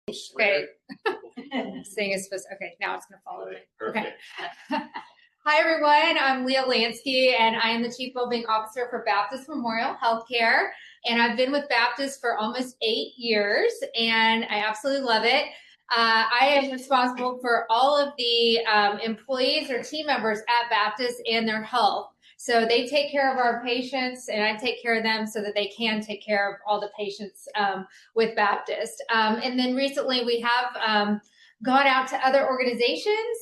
Okay. This thing is supposed to, okay, now it's going to follow me. Okay. Perfect. Hi, everyone. I'm Lia Lansky, and I am the Chief Wellbeing Officer for Baptist Memorial Healthcare. And I've been with Baptist for almost 8 years, and I absolutely love it. I am responsible for all of the employees or team members at Baptist and their health. So they take care of our patients, and I take care of them so that they can take care of all the patients with Baptist. And then recently we have gone out to other organizations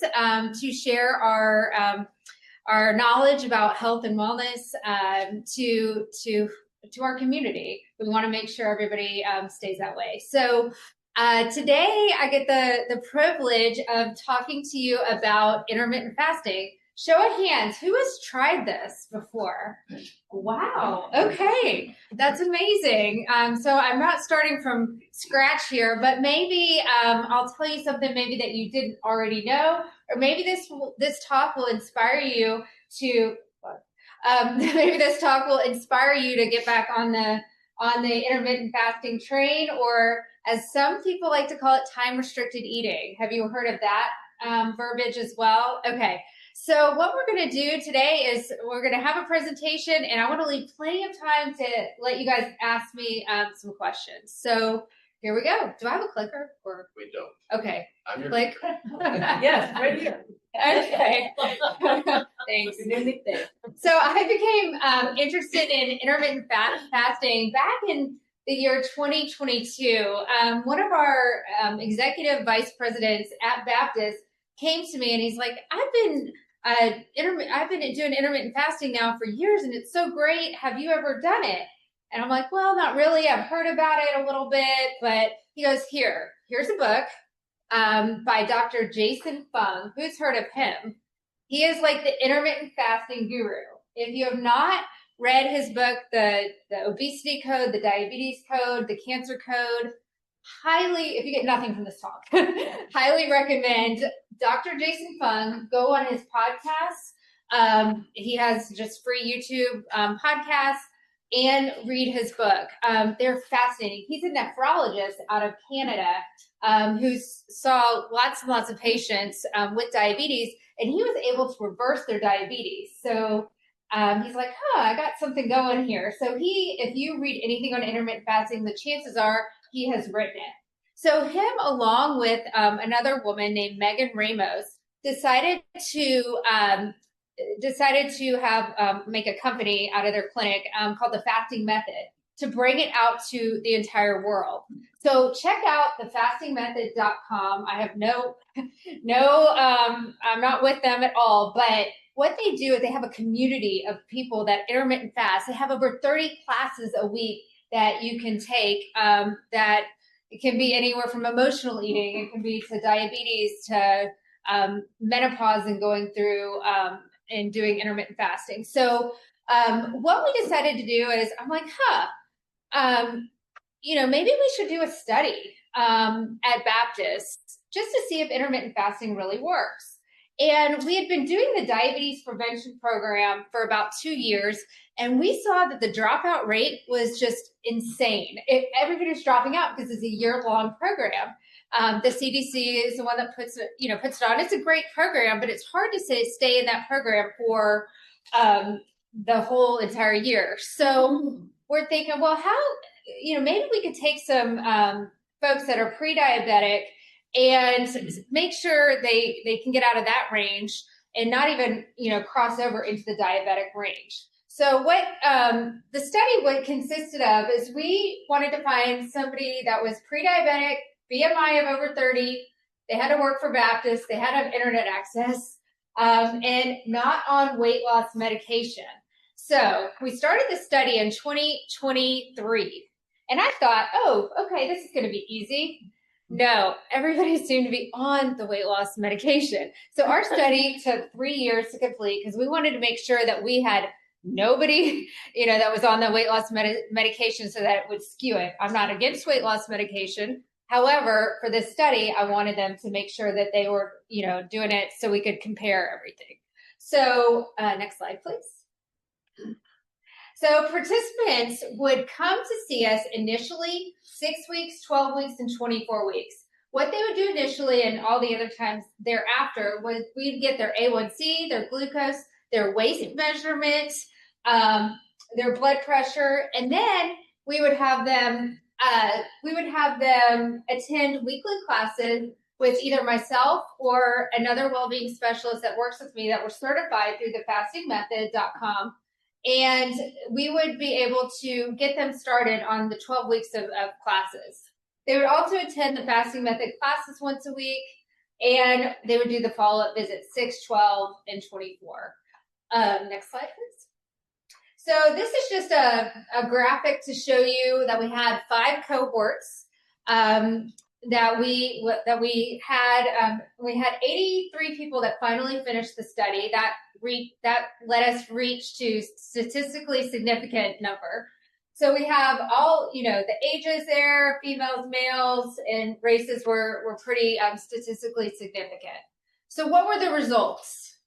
to share our knowledge about health and wellness to our community. We want to make sure everybody stays that way. So today I get the privilege of talking to you about intermittent fasting. Show of hands, who has tried this before? Wow, okay, that's amazing. So I'm not starting from scratch here, but maybe I'll tell you something maybe that you didn't already know, or maybe this talk will inspire you to, maybe this talk will inspire you to get back on the intermittent fasting train, or as some people like to call it, time-restricted eating. Have you heard of that verbiage as well? Okay. So what we're going to do today is we're going to have a presentation, and I want to leave plenty of time to let you guys ask me some questions. So here we go. Do I have a clicker? Or We don't. Okay. I'm your Click. Yes, right here. Okay. Thanks. So I became interested in intermittent fasting back in the year 2022. One of our executive vice presidents at Baptist came to me and he's like, I've been doing intermittent fasting now for years, and it's so great. Have you ever done it? And I'm like, well, not really. I've heard about it a little bit, but he goes, here's a book by Dr. Jason Fung. Who's heard of him? He is like the intermittent fasting guru. If you have not read his book, the obesity code, the diabetes code, the cancer code, highly, if you get nothing from this talk, highly recommend Dr. Jason Fung. Go on his podcast. He has just free YouTube podcasts, and read his book. They're fascinating. He's a nephrologist out of Canada who saw lots and lots of patients with diabetes, and he was able to reverse their diabetes. So he's like, I got something going here. So if you read anything on intermittent fasting, the chances are he has written it. So him, along with another woman named Megan Ramos, decided to make a company out of their clinic called the Fasting Method to bring it out to the entire world. So check out thefastingmethod.com. I have I'm not with them at all, but what they do is they have a community of people that intermittent fast. They have over 30 classes a week that you can take that it can be anywhere from emotional eating, it can be to diabetes, to menopause and going through and doing intermittent fasting. So what we decided to do is I'm like, maybe we should do a study at Baptist just to see if intermittent fasting really works. And we had been doing the diabetes prevention program for about 2 years, and we saw that the dropout rate was just insane. Everybody was dropping out because it's a year-long program. The CDC is the one that puts it on. It's a great program, but it's hard to stay in that program for the whole entire year. So we're thinking, well, maybe we could take some folks that are pre-diabetic and make sure they can get out of that range and not even, cross over into the diabetic range. So what the study consisted of is we wanted to find somebody that was pre-diabetic, BMI of over 30, they had to work for Baptist, they had to have internet access, and not on weight loss medication. So we started the study in 2023, and I thought, okay, this is going to be easy. No, everybody seemed to be on the weight loss medication. So our study took 3 years to complete because we wanted to make sure that we had nobody, that was on the weight loss medication so that it would skew it. I'm not against weight loss medication. However, for this study, I wanted them to make sure that they were, doing it so we could compare everything. So next slide, please. So participants would come to see us initially 6 weeks, 12 weeks, and 24 weeks. what they would do initially and all the other times thereafter was we'd get their A1C, their glucose, their waist measurement, their blood pressure, and then we would have them attend weekly classes with either myself or another well-being specialist that works with me that were certified through the fastingmethod.com. And we would be able to get them started on the 12 weeks of classes. They would also attend the fasting method classes once a week, and they would do the follow-up visits 6, 12, and 24. Next slide, please. So this is just a graphic to show you that we had 5 cohorts that we had. We had 83 people that finally finished the study. That let us reach to statistically significant number. So we have all, the ages there, females, males, and races were pretty statistically significant. So what were the results?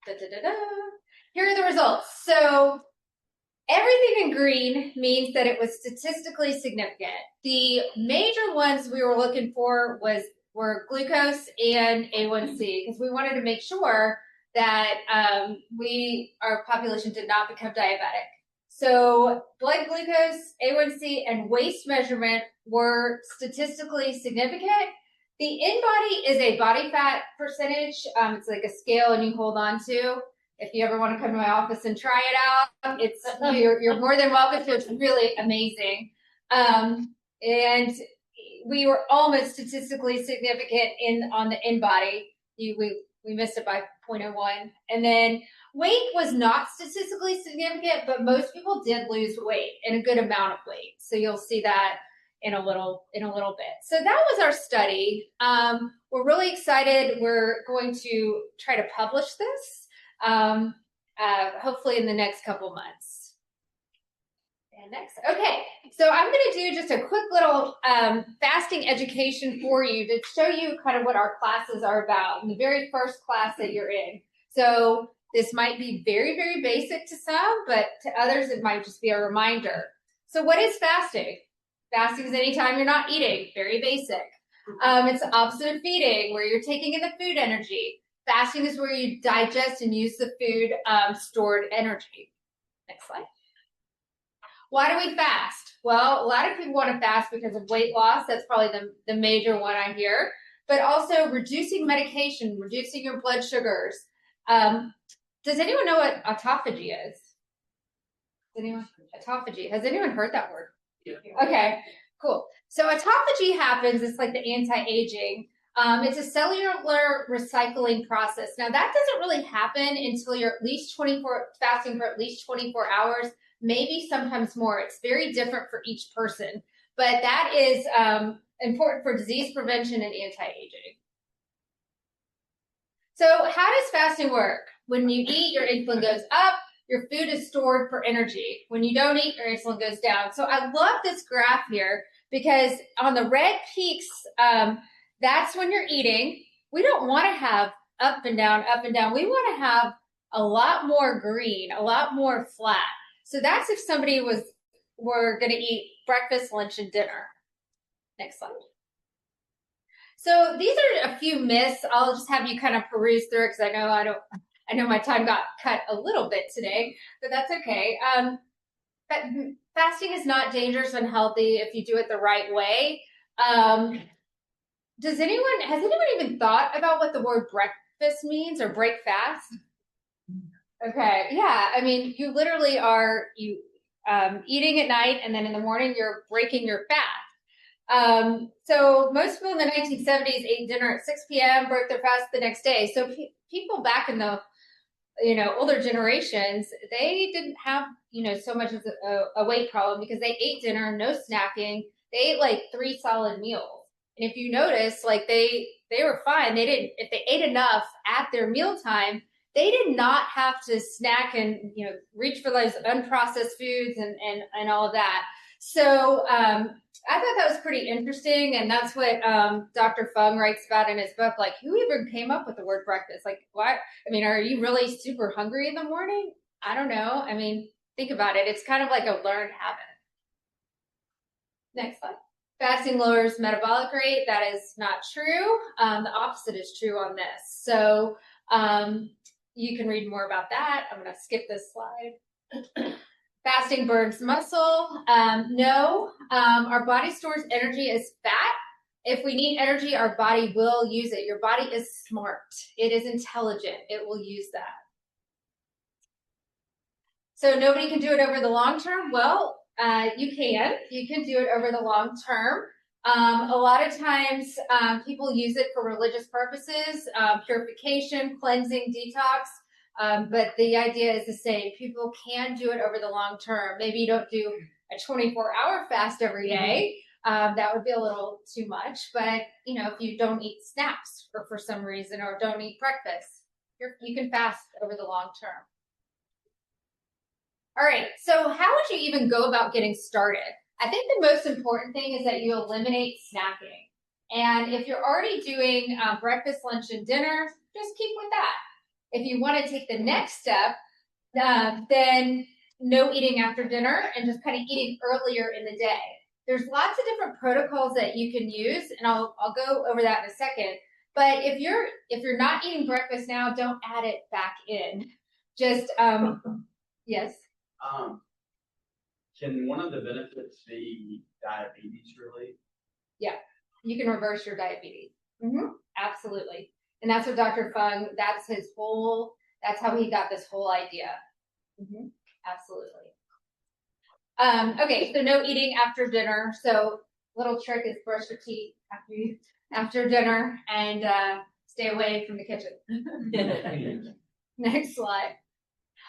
Here are the results. So everything in green means that it was statistically significant. The major ones we were looking for were glucose and A1C, because we wanted to make sure that our population did not become diabetic. So blood glucose, A1C, and waist measurement were statistically significant. The in-body is a body fat percentage. It's like a scale and you hold on to. If you ever want to come to my office and try it out, you're more than welcome to. It's really amazing. And we were almost statistically significant on the in-body. We missed it by 0.01. And then weight was not statistically significant, but most people did lose weight and a good amount of weight. So you'll see that in a little bit. So that was our study. We're really excited. We're going to try to publish this, hopefully in the next couple months. And next, okay. So I'm going to do just a quick little fasting education for you to show you kind of what our classes are about in the very first class that you're in. So this might be very, very basic to some, but to others it might just be a reminder. So what is fasting? Fasting is anytime you're not eating, very basic. It's the opposite of feeding, where you're taking in the food energy. Fasting is where you digest and use the food stored energy. Next slide. Why do we fast? Well, a lot of people want to fast because of weight loss. That's probably the major one I hear. But also reducing medication, reducing your blood sugars. Does anyone know what autophagy is? Autophagy. Has anyone heard that word? Yeah. Okay, cool. So autophagy happens, it's like the anti-aging. It's a cellular recycling process. Now that doesn't really happen until you're at least fasting for at least 24 hours, maybe sometimes more. It's very different for each person, but that is important for disease prevention and anti-aging. So how does fasting work? When you eat, your insulin goes up, your food is stored for energy. When you don't eat, your insulin goes down. So I love this graph here because on the red peaks, that's when you're eating. We don't want to have up and down, up and down. We want to have a lot more green, a lot more flat. So that's if somebody were going to eat breakfast, lunch, and dinner. Next slide. So these are a few myths. I'll just have you kind of peruse through because I know my time got cut a little bit today, but that's okay. But fasting is not dangerous and healthy if you do it the right way. Has anyone even thought about what the word breakfast means or break fast? Okay, yeah. I mean, you literally are eating at night, and then in the morning you're breaking your fast. So most people in the 1970s ate dinner at 6 p.m., broke their fast the next day. So people back in the older generations, they didn't have so much of a weight problem because they ate dinner, no snacking. They ate like 3 solid meals. And if you notice, like they were fine. If they ate enough at their mealtime, they did not have to snack and reach for those unprocessed foods and all of that. So I thought that was pretty interesting, and that's what Dr. Fung writes about in his book. Like, who even came up with the word breakfast? Like, what? I mean, are you really super hungry in the morning? I don't know. I mean, think about it. It's kind of like a learned habit. Next slide. Fasting lowers metabolic rate. That is not true. The opposite is true on this. So you can read more about that. I'm going to skip this slide. Fasting burns muscle. No, our body stores energy as fat. If we need energy, our body will use it. Your body is smart. It is intelligent. It will use that. So nobody can do it over the long term. Well, you can. You can do it over the long term. A lot of times people use it for religious purposes, purification, cleansing, detox. But the idea is the same. People can do it over the long term. Maybe you don't do a 24-hour fast every day. That would be a little too much. But, if you don't eat snacks for some reason or don't eat breakfast, you can fast over the long term. All right, so how would you even go about getting started? I think the most important thing is that you eliminate snacking. And if you're already doing breakfast, lunch, and dinner, just keep with that. If you want to take the next step, then no eating after dinner and just kind of eating earlier in the day. There's lots of different protocols that you can use, and I'll go over that in a second. But if you're not eating breakfast now, don't add it back in. Just yes. Can one of the benefits be diabetes relief? Yeah, you can reverse your diabetes. Absolutely. And that's what Dr. Fung, that's how he got this whole idea. Absolutely. Okay, so no eating after dinner. So little trick is brush your teeth after dinner and stay away from the kitchen. Next slide.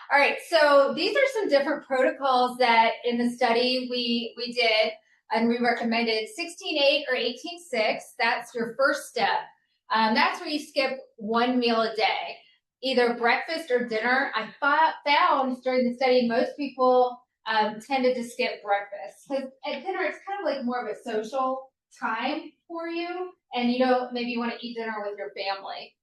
All right, so these are some different protocols that in the study we did, and we recommended 16-8 or 18-6. That's your first step. That's where you skip one meal a day, either breakfast or dinner. I found during the study most people tended to skip breakfast. Because at dinner, it's kind of like more of a social time for you, and maybe you want to eat dinner with your family.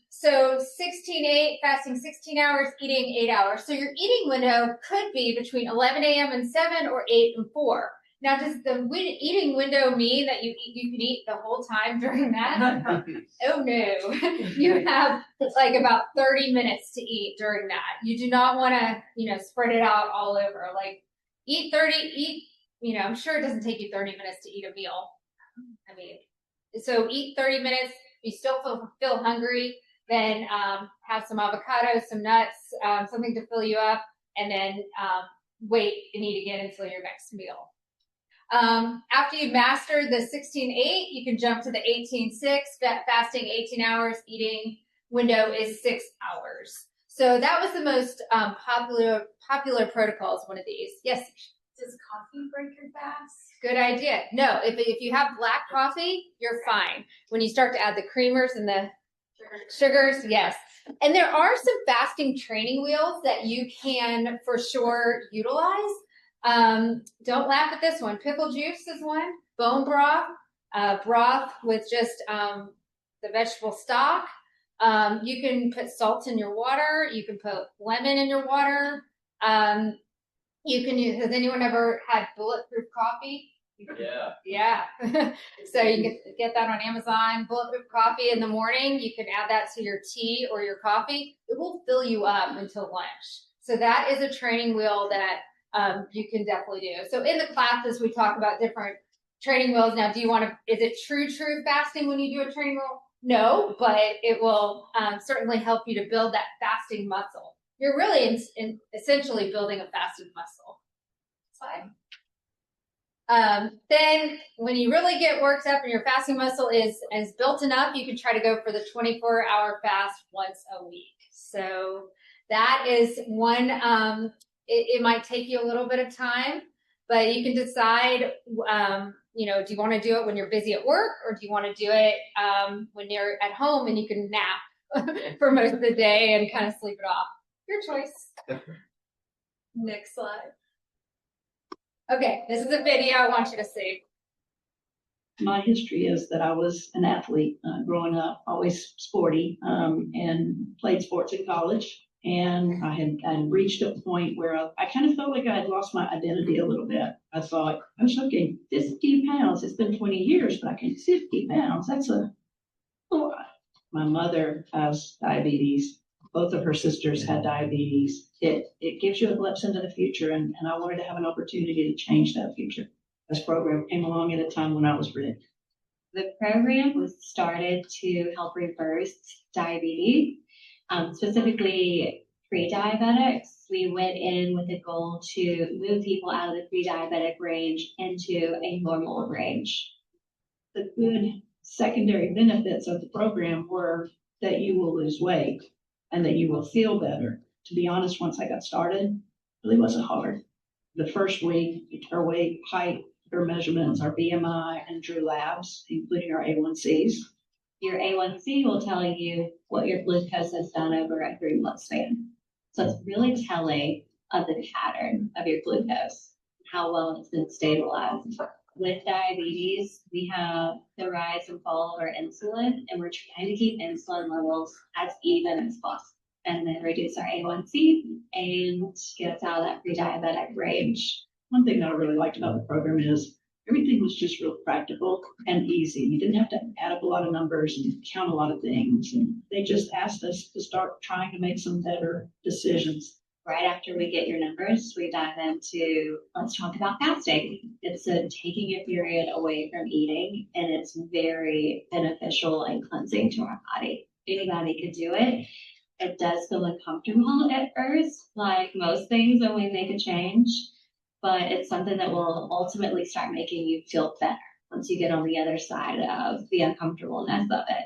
So 16-8, fasting 16 hours, eating 8 hours. So your eating window could be between 11 a.m. and 7 or 8 and 4. Now, does the eating window mean that you can eat the whole time during that? Oh, no. You have like about 30 minutes to eat during that. You do not want to, spread it out all over. Like I'm sure it doesn't take you 30 minutes to eat a meal. So eat 30 minutes. If you still feel hungry, then have some avocados, some nuts, something to fill you up, and then wait and eat again until your next meal. After you master the 16-8, you can jump to the 18-6. Fasting 18 hours, eating window is 6 hours. So that was the most popular protocols, one of these. Yes? Does coffee break your fast? Good idea. No, if you have black coffee, you're fine. When you start to add the creamers and the sugars, yes. And there are some fasting training wheels that you can for sure utilize. Don't laugh at this one. Pickle juice is one. Bone broth, broth with just the vegetable stock. You can put salt in your water. You can put lemon in your water. You can use, has anyone ever had bulletproof coffee? Yeah. So you can get that on Amazon. Bulletproof coffee in the morning. You can add that to your tea or your coffee. It will fill you up until lunch. So that is a training wheel that you can definitely do. So in the classes, we talk about different training wheels. Now, is it true fasting when you do a training wheel? No, but it will certainly help you to build that fasting muscle. You're really essentially building a fasting muscle. Slide. Then when you really get worked up and your fasting muscle is built enough, you can try to go for the 24-hour fast once a week. So that is one, it might take you a little bit of time, but you can decide, do you want to do it when you're busy at work, or do you want to do it when you're at home and you can nap for most of the day and kind of sleep it off? Your choice. Next slide. Okay, this is a video I want you to see. My history is that I was an athlete growing up, always sporty, and played sports in college. And I had reached a point where I kind of felt like I had lost my identity a little bit. I thought, I was looking 50 pounds. It's been 20 years, but I can 50 pounds. That's a lot. My mother has diabetes. Both of her sisters had diabetes. It gives you a glimpse into the future, and I wanted to have an opportunity to change that future. This program came along at a time when I was ready. The program was started to help reverse diabetes, specifically pre-diabetics. We went in with a goal to move people out of the pre-diabetic range into a normal range. The good secondary benefits of the program were that you will lose weight and that you will feel better. To be honest, once I got started, it really wasn't hard. The first week, our weight, height, our measurements, our BMI, and drew labs, including our A1Cs. Your A1C will tell you what your glucose has done over a 3-month span. So it's really telling of the pattern of your glucose, how well it's been stabilized. With diabetes, we have the rise and fall of our insulin, and we're trying to keep insulin levels as even as possible, and then reduce our A1C and get us out of that pre-diabetic range. One thing that I really liked about the program is everything was just real practical and easy. You didn't have to add up a lot of numbers and count a lot of things. And they just asked us to start trying to make some better decisions. Right after we get your numbers, we dive into, let's talk about fasting. It's taking a period away from eating, and it's very beneficial and cleansing to our body. Anybody could do it. It does feel uncomfortable at first, like most things when we make a change, but it's something that will ultimately start making you feel better once you get on the other side of the uncomfortableness of it.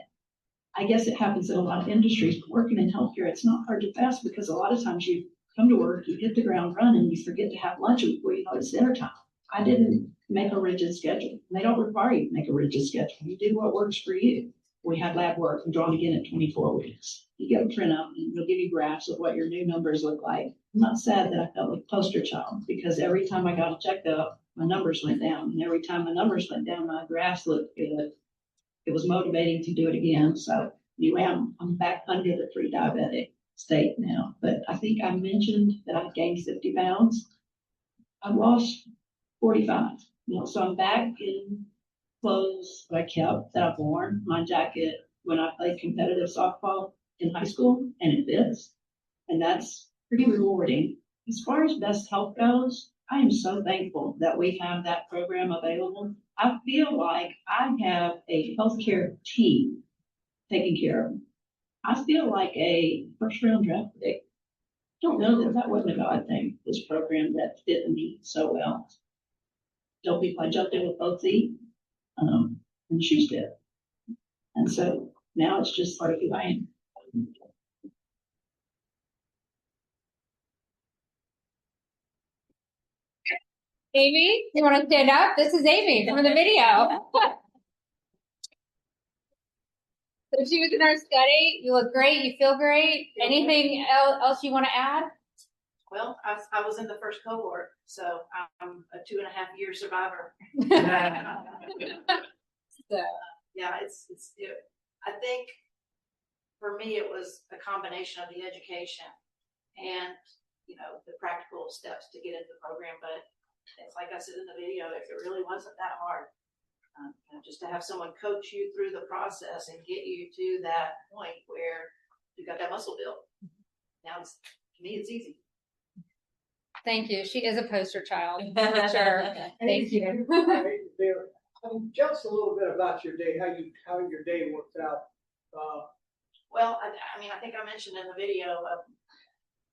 I guess it happens in a lot of industries, but working in healthcare, it's not hard to fast because a lot of times you come to work, you hit the ground running, you forget to have lunch before you know it's dinner time. I didn't make a rigid schedule. They don't require you to make a rigid schedule. You do what works for you. We had lab work and drawn again at 24 weeks. You get a printout and it'll give you graphs of what your new numbers look like. I'm not sad that I felt like a poster child because every time I got a checkup, my numbers went down. And every time my numbers went down, my graphs looked good. It was motivating to do it again. So anyway, I'm back under the pre-diabetic state now. But I think I mentioned that I gained 50 pounds. I've lost 45. So I'm back in clothes that I kept that I've worn. My jacket when I played competitive softball in high school, and it fits. And that's pretty rewarding. As far as best health goes, I am so thankful that we have that program available. I feel like I have a healthcare team taking care of me. I feel like a first-round draft pick. Don't know that wasn't a God thing, this program that fit me so well. Tell people I jumped in with both feet, and the shoes fit. And so now it's just part of who I am. Amy, you want to stand up? This is Amy from the video. So she was in our study. You look great. You feel great. Anything else you want to add? Well, I was in the first cohort, so I'm a 2.5-year survivor. So. Yeah, I think for me, it was a combination of the education and, the practical steps to get into the program. But it's like I said in the video, it really wasn't that hard. Just to have someone coach you through the process and get you to that point where you got that muscle built. Now, to me, it's easy. Thank you. She is a poster child. Sure. Thank you. Just a little bit about your day, how your day works out. Well, I think I mentioned in the video,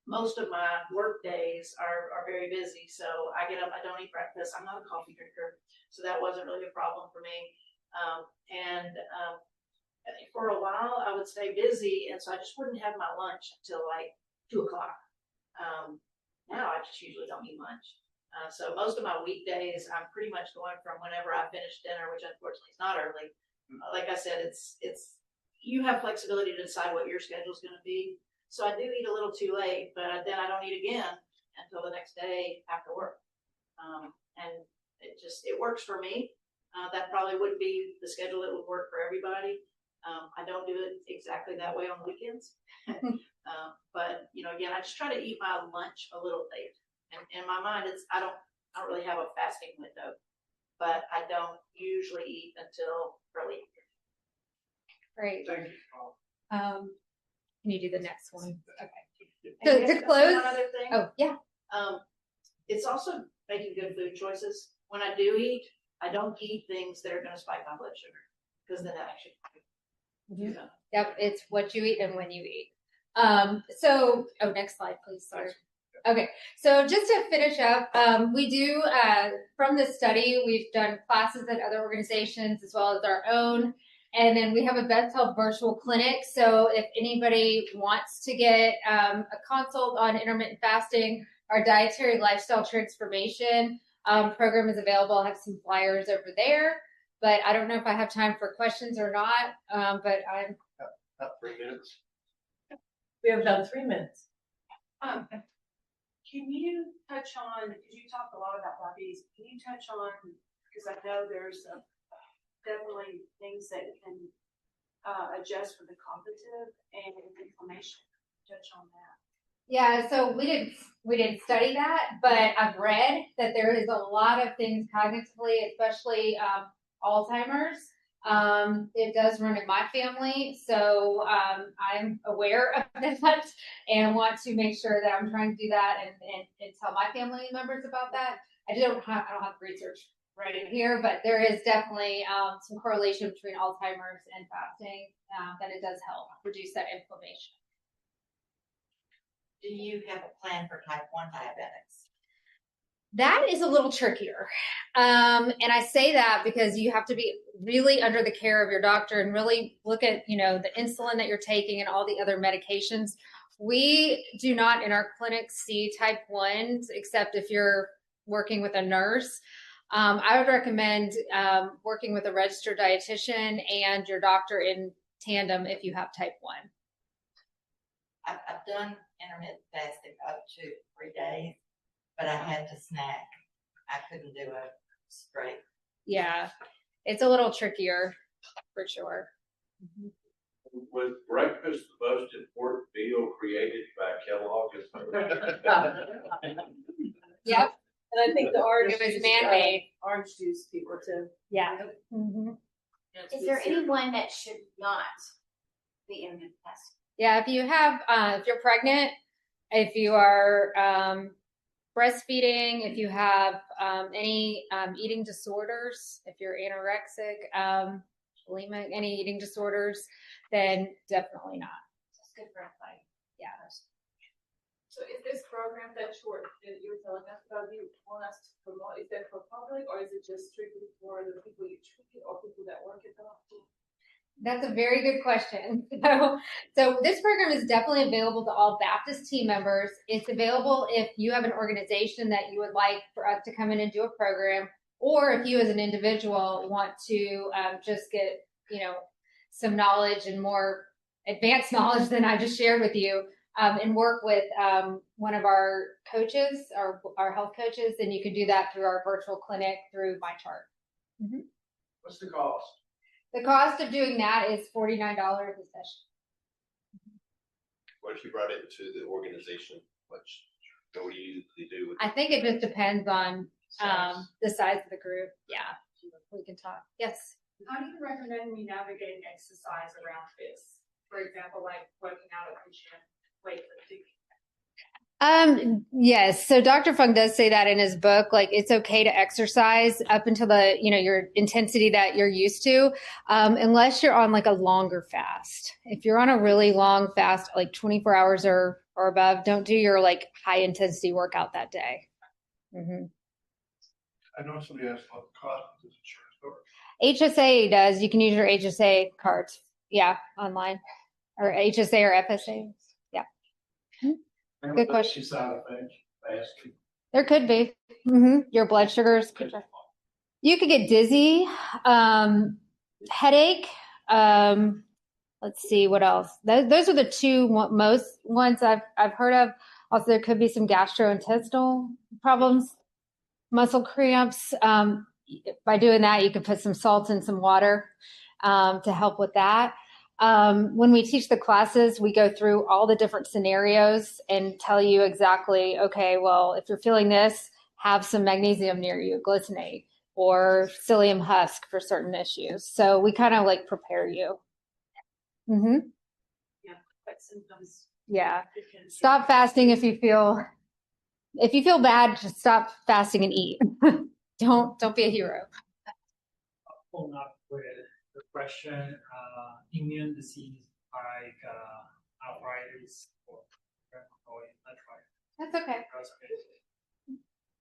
most of my work days are very busy. So I get up, I don't eat breakfast. I'm not a coffee drinker, so that wasn't really a problem for me. For a while, I would stay busy, and so I just wouldn't have my lunch until like 2:00. Now I just usually don't eat lunch. So most of my weekdays, I'm pretty much going from whenever I finish dinner, which unfortunately is not early. Like I said, it's you have flexibility to decide what your schedule is going to be. So I do eat a little too late, but then I don't eat again until the next day after work. And it works for me. That probably wouldn't be the schedule that would work for everybody. I don't do it exactly that way on the weekends. But again, I just try to eat my lunch a little late. And in my mind, I I don't really have a fasting window, but I don't usually eat until early. Great. Thank you. Can you do the next one? Okay. And So yes, to that's close, one other thing. oh yeah, It's also making good food choices. When I do eat, I don't eat things that are going to spike my blood sugar, because then that actually. yep, it's what you eat and when you eat. Next slide, please. Sorry. Okay, so just to finish up, we do, from this study, we've done classes at other organizations as well as our own. And then we have a Best Health virtual clinic. So if anybody wants to get a consult on intermittent fasting, our dietary lifestyle transformation program is available. I have some flyers over there, but I don't know if I have time for questions or not. But I'm About 3 minutes. We have about 3 minutes. Can you touch on, because you talked a lot about diabetes, can you touch on, because I know there's definitely things that can adjust for the cognitive and inflammation. Touch on that. Yeah, so we didn't study that, but I've read that there is a lot of things cognitively, especially Alzheimer's. It does run in my family, so I'm aware of that and want to make sure that I'm trying to do that and tell my family members about that. I don't have research right here, but there is definitely some correlation between Alzheimer's and fasting, that it does help reduce that inflammation. Do you have a plan for type 1 diabetics? That is a little trickier. And I say that because you have to be really under the care of your doctor and really look at, the insulin that you're taking and all the other medications. We do not in our clinic see type 1s, except if you're working with a nurse. I would recommend working with a registered dietitian and your doctor in tandem if you have type 1. I've done intermittent fasting up to 3 days, but I had to snack. I couldn't do it straight. Yeah, it's a little trickier for sure. Mm-hmm. Was breakfast the most important meal created by Kellogg? Yep. And I think the orange It was juice, man-made. Orange juice people too. Yeah. Mm-hmm. Is there anyone that should not be intermittent fasting? Yeah, if you have, if you're pregnant, if you are breastfeeding, if you have any eating disorders, if you're anorexic, bulimic, any eating disorders, then definitely not. It's good for everybody. Yeah. So is this program that you're telling us about, you want us to promote, is that for public or is it just strictly for the people you treat or people that work at the hospital? That's a very good question. So this program is definitely available to all Baptist team members. It's available if you have an organization that you would like for us to come in and do a program, or if you as an individual want to just get, some knowledge and more advanced knowledge than I just shared with you, and work with one of our coaches, our health coaches, then you can do that through our virtual clinic through MyChart. Mm-hmm. What's the cost? The cost of doing that is $49 a session. Once you brought it into the organization, what do you usually do with I think it just depends on the size of the group. Yeah, we can talk. Yes. How do you recommend we navigate exercise around this? For example, like working out at the gym, weightlifting. Yes. So Dr. Fung does say that in his book, like it's okay to exercise up until the, your intensity that you're used to, unless you're on like a longer fast. If you're on a really long fast, like 24 hours or above, don't do your like high intensity workout that day. Mm-hmm. I know somebody asked what the cost of this insurance cover. HSA does. You can use your HSA cards. Yeah. Online or HSA or FSA. Yeah. Good question. Side effects, fasting. There could be. Mm-hmm. Your blood sugars. You could get dizzy, headache. Let's see what else. Those are the two most ones I've heard of. Also, there could be some gastrointestinal problems, muscle cramps. By doing that, you could put some salt in some water to help with that. When we teach the classes, we go through all the different scenarios and tell you exactly, okay, well, if you're feeling this, have some magnesium near you, glycinate, or psyllium husk for certain issues. So we kind of like prepare you. Mm-hmm. But sometimes Yeah. it can. Stop fasting if you feel bad, just stop fasting and eat. Don't be a hero. Following up with the question, immune disease like arthritis or rheumatoid arthritis. That's okay.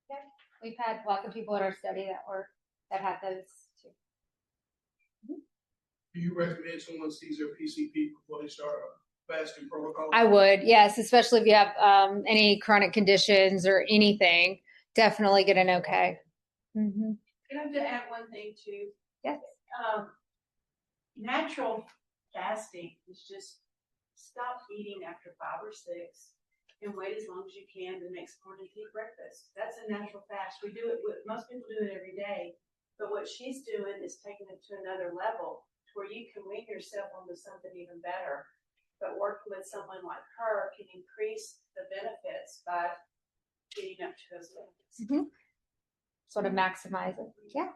Yeah. We've had lots of people in our study that had those too. Do you recommend someone sees their PCP before they start a fasting protocol? I would, yes, especially if you have any chronic conditions or anything. Definitely get an okay. Mm-hmm. Can I just add one thing too? Yes. Natural fasting is just stop eating after 5 or 6 and wait as long as you can the next morning to eat breakfast. That's a natural fast. We do it most people do it every day, but what she's doing is taking it to another level where you can wean yourself onto something even better. But working with someone like her can increase the benefits by getting up to those limits. Mm-hmm. Sort of maximize it. Yeah.